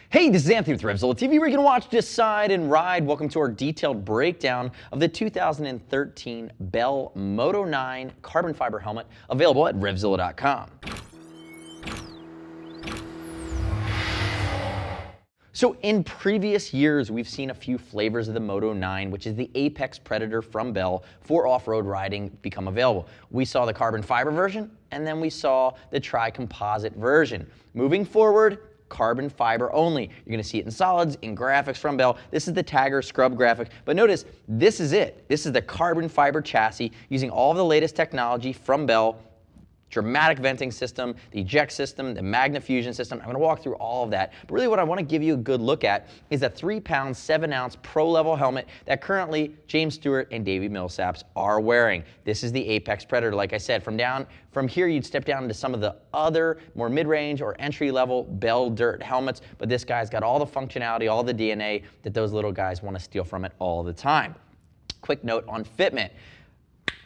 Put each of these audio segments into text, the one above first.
Hey, this is Anthony with RevZilla TV, where you can watch, decide, and ride. Welcome to our detailed breakdown of the 2013 Bell Moto 9 carbon fiber helmet, available at RevZilla.com. So in previous years, we've seen a few flavors of the Moto 9, which is the Apex Predator from Bell for off-road riding, become available. We saw the carbon fiber version, and then we saw the tri-composite version. Moving forward, carbon fiber only. You're going to see it in solids, in graphics from Bell. This is the Tagger scrub graphic, but notice this is it. This is the carbon fiber chassis using all of the latest technology from Bell. Dramatic venting system, the eject system, the magna fusion system. I'm going to walk through all of that. But really what I want to give you a good look at is a 3-pound, 7-ounce pro-level helmet that currently James Stewart and Davey Millsaps are wearing. This is the Apex Predator. Like I said, from here you'd step down into some of the other more mid-range or entry-level Bell Dirt helmets, but this guy's got all the functionality, all the DNA that those little guys want to steal from it all the time. Quick note on Fitment.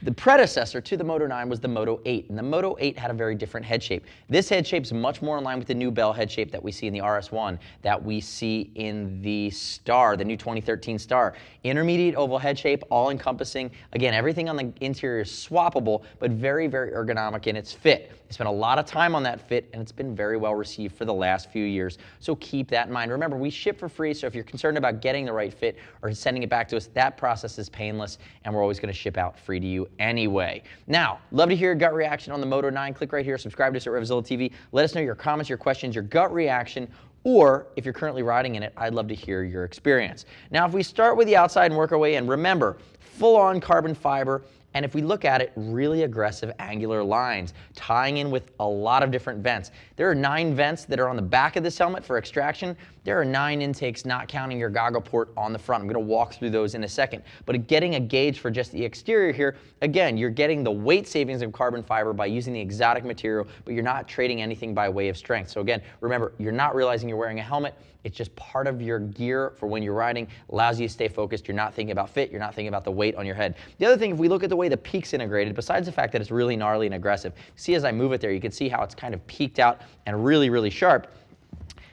The predecessor to the Moto 9 was the Moto 8, and the Moto 8 had a very different head shape. This head shape is much more in line with the new Bell head shape that we see in the RS1, that we see in the Star, the new 2013 Star. Intermediate oval head shape, all-encompassing. Again, everything on the interior is swappable, but very, very ergonomic in its fit. They spent a lot of time on that fit, and it's been very well received for the last few years, so keep that in mind. Remember, we ship for free, so if you're concerned about getting the right fit or sending it back to us, that process is painless, and we're always going to ship out free to you anyway. Now, love to hear your gut reaction on the Moto 9. Click right here, subscribe to us at RevZilla TV. Let us know your comments, your questions, your gut reaction, or if you're currently riding in it, I'd love to hear your experience. Now, if we start with the outside and work our way in, remember, full-on carbon fiber. And if we look at it, really aggressive angular lines, tying in with a lot of different vents. There are 9 vents that are on the back of this helmet for extraction. There are 9 intakes, not counting your goggle port on the front. I'm going to walk through those in a second. But getting a gauge for just the exterior here, again, you're getting the weight savings of carbon fiber by using the exotic material, but you're not trading anything by way of strength. So again, remember, you're not realizing you're wearing a helmet. It's just part of your gear for when you're riding, allows you to stay focused. You're not thinking about fit, you're not thinking about the weight on your head. The other thing, if we look at the way the peak's integrated, besides the fact that it's really gnarly and aggressive, see as I move it there, you can see how it's kind of peaked out and really, really sharp.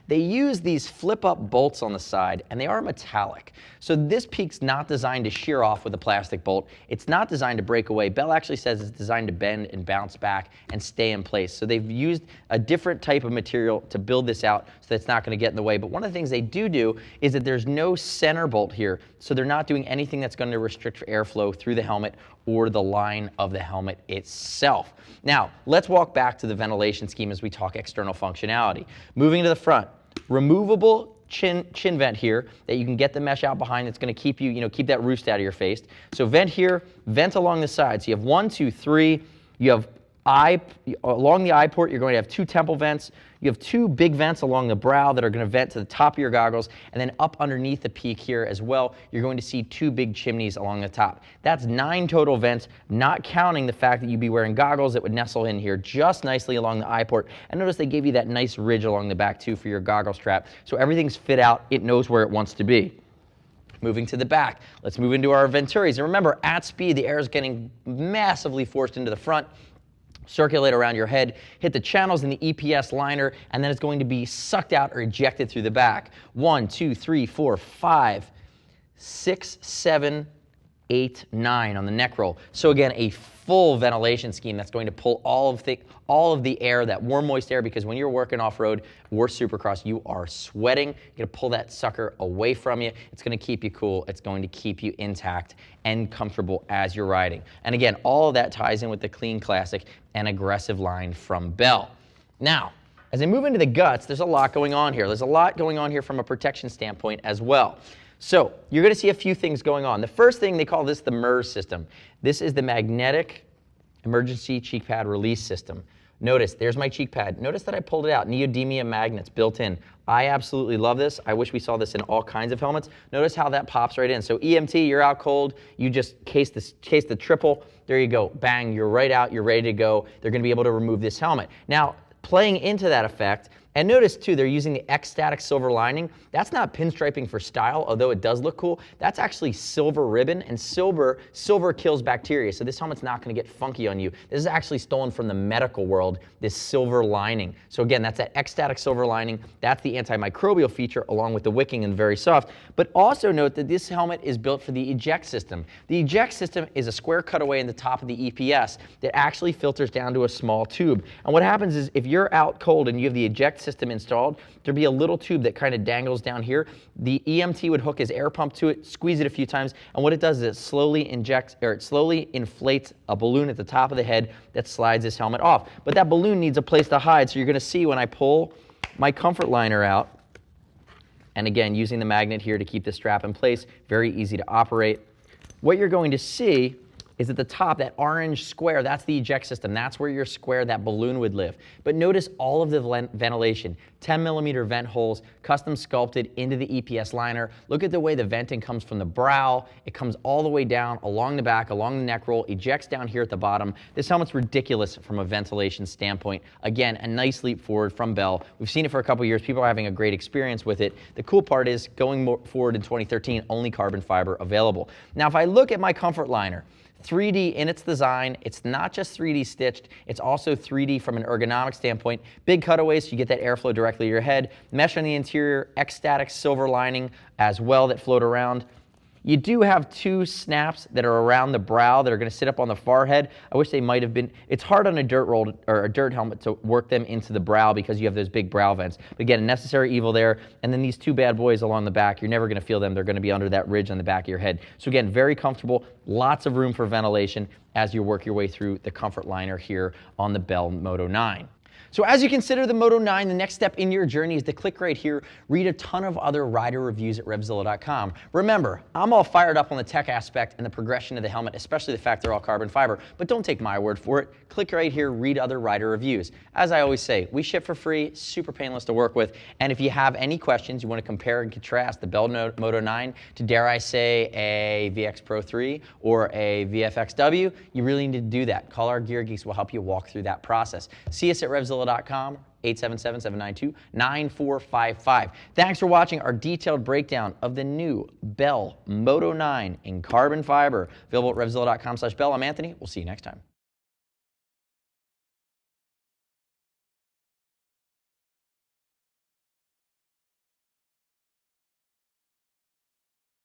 They use these flip-up bolts on the side, and they are metallic. So this peak's not designed to shear off with a plastic bolt. It's not designed to break away. Bell actually says it's designed to bend and bounce back and stay in place. So they've used a different type of material to build this out so that it's not going to get in the way. But one of the things they do is that there's no center bolt here. So they're not doing anything that's going to restrict airflow through the helmet or the line of the helmet itself. Now, let's walk back to the ventilation scheme as we talk external functionality. Moving to the front, removable chin vent here that you can get the mesh out behind that's going to keep you, keep that roost out of your face. So vent here, vent along the sides. So you have 1, 2, 3. You have along the eye port, you're going to have 2 temple vents. You have 2 big vents along the brow that are going to vent to the top of your goggles, and then up underneath the peak here as well, you're going to see 2 big chimneys along the top. That's 9 total vents, not counting the fact that you'd be wearing goggles that would nestle in here just nicely along the eye port. And notice they gave you that nice ridge along the back too for your goggle strap, so everything's fit out, it knows where it wants to be. Moving to the back, let's move into our venturis. And remember, at speed, the air is getting massively forced into the front, circulate around your head, hit the channels in the EPS liner, and then it's going to be sucked out or ejected through the back. 1, 2, 3, 4, 5, 6, 7, 8, 9 on the neck roll. So again, a full ventilation scheme that's going to pull all of the air, that warm, moist air, because when you're working off-road or supercross, you are sweating. You're going to pull that sucker away from you. It's going to keep you cool. It's going to keep you intact and comfortable as you're riding. And again, all of that ties in with the clean, classic, and aggressive line from Bell. Now, as I move into the guts, there's a lot going on here. There's a lot going on here from a protection standpoint as well. So you're going to see a few things going on. The first thing, they call this the MERS system. This is the Magnetic Emergency Cheek Pad Release System. Notice, there's my cheek pad. Notice that I pulled it out. Neodymium magnets built in. I absolutely love this. I wish we saw this in all kinds of helmets. Notice how that pops right in. So EMT, you're out cold. You just case the triple. There you go. Bang, you're right out. You're ready to go. They're going to be able to remove this helmet. Now, playing into that effect And notice too, they're using the X-Static silver lining. That's not pinstriping for style, although it does look cool. That's actually silver ribbon, and silver kills bacteria, so this helmet's not gonna get funky on you. This is actually stolen from the medical world, this silver lining. So again, that's that X-Static silver lining. That's the antimicrobial feature along with the wicking and very soft. But also note that this helmet is built for the Eject System. The Eject System is a square cutaway in the top of the EPS that actually filters down to a small tube. And what happens is if you're out cold and you have the Eject System installed, there'd be a little tube that kind of dangles down here. The EMT would hook his air pump to it, squeeze it a few times, and what it does is it slowly inflates a balloon at the top of the head that slides this helmet off. But that balloon needs a place to hide, so you're going to see when I pull my comfort liner out, and again, using the magnet here to keep the strap in place, very easy to operate. What you're going to see is at the top, that orange square, that's the Eject System. That's where your square, that balloon would live. But notice all of the ventilation, 10mm vent holes, custom sculpted into the EPS liner. Look at the way the venting comes from the brow. It comes all the way down, along the back, along the neck roll, ejects down here at the bottom. This helmet's ridiculous from a ventilation standpoint. Again, a nice leap forward from Bell. We've seen it for a couple years. People are having a great experience with it. The cool part is, going forward in 2013, only carbon fiber available. Now, if I look at my comfort liner, 3D in its design. It's not just 3D stitched, it's also 3D from an ergonomic standpoint. Big cutaways so you get that airflow directly to your head. Mesh on the interior, X-Static silver lining as well that float around. You do have two snaps that are around the brow that are going to sit up on the forehead. I wish they might have been. It's hard on a dirt roll or a dirt helmet to work them into the brow because you have those big brow vents. But again, a necessary evil there. And then these two bad boys along the back, you're never going to feel them. They're going to be under that ridge on the back of your head. So again, very comfortable, lots of room for ventilation as you work your way through the comfort liner here on the Bell Moto 9. So as you consider the Moto 9, the next step in your journey is to click right here, read a ton of other rider reviews at RevZilla.com. Remember, I'm all fired up on the tech aspect and the progression of the helmet, especially the fact they're all carbon fiber, but don't take my word for it. Click right here, read other rider reviews. As I always say, we ship for free, super painless to work with, and if you have any questions, you want to compare and contrast the Bell Moto 9 to, dare I say, a VX Pro 3 or a VFXW, you really need to do that. Call our Gear Geeks, we'll help you walk through that process. See us at RevZilla.com. 877-792-9455. Thanks for watching our detailed breakdown of the new Bell Moto 9 in carbon fiber. Available at RevZilla.com/Bell. I'm Anthony. We'll see you next time.